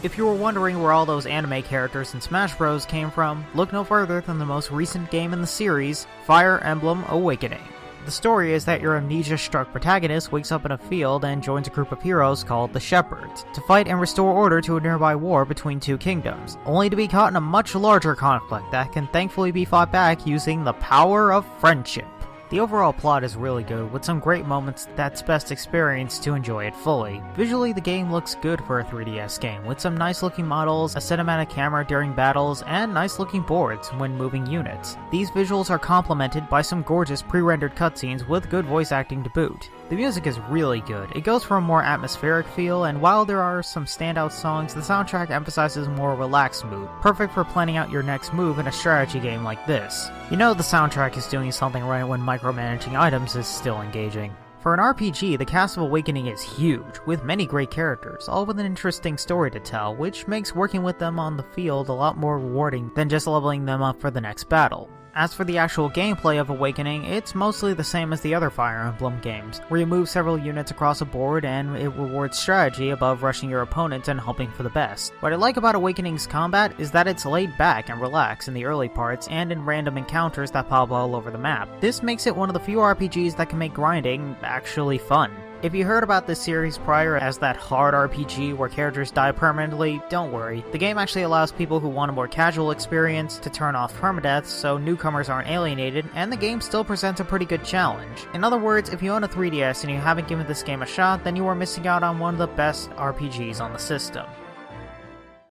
If you were wondering where all those anime characters in Smash Bros. Came from, look no further than the most recent game in the series, Fire Emblem Awakening. The story is that your amnesia-struck protagonist wakes up in a field and joins a group of heroes called the Shepherds, to fight and restore order to a nearby war between two kingdoms, only to be caught in a much larger conflict that can thankfully be fought back using the power of friendship. The overall plot is really good, with some great moments that's best experienced to enjoy it fully. Visually, the game looks good for a 3DS game, with some nice looking models, a cinematic camera during battles, and nice looking boards when moving units. These visuals are complemented by some gorgeous pre-rendered cutscenes with good voice acting to boot. The music is really good. It goes for a more atmospheric feel, and while there are some standout songs, the soundtrack emphasizes a more relaxed mood, perfect for planning out your next move in a strategy game like this. You know the soundtrack is doing something right when micromanaging items is still engaging. For an RPG, the cast of Awakening is huge, with many great characters, all with an interesting story to tell, which makes working with them on the field a lot more rewarding than just leveling them up for the next battle. As for the actual gameplay of Awakening, it's mostly the same as the other Fire Emblem games, where you move several units across a board and it rewards strategy above rushing your opponent and hoping for the best. What I like about Awakening's combat is that it's laid back and relaxed in the early parts and in random encounters that pop all over the map. This makes it one of the few RPGs that can make grinding actually fun. If you heard about this series prior as that hard RPG where characters die permanently, don't worry. The game actually allows people who want a more casual experience to turn off permadeaths so newcomers aren't alienated, and the game still presents a pretty good challenge. In other words, if you own a 3DS and you haven't given this game a shot, then you are missing out on one of the best RPGs on the system.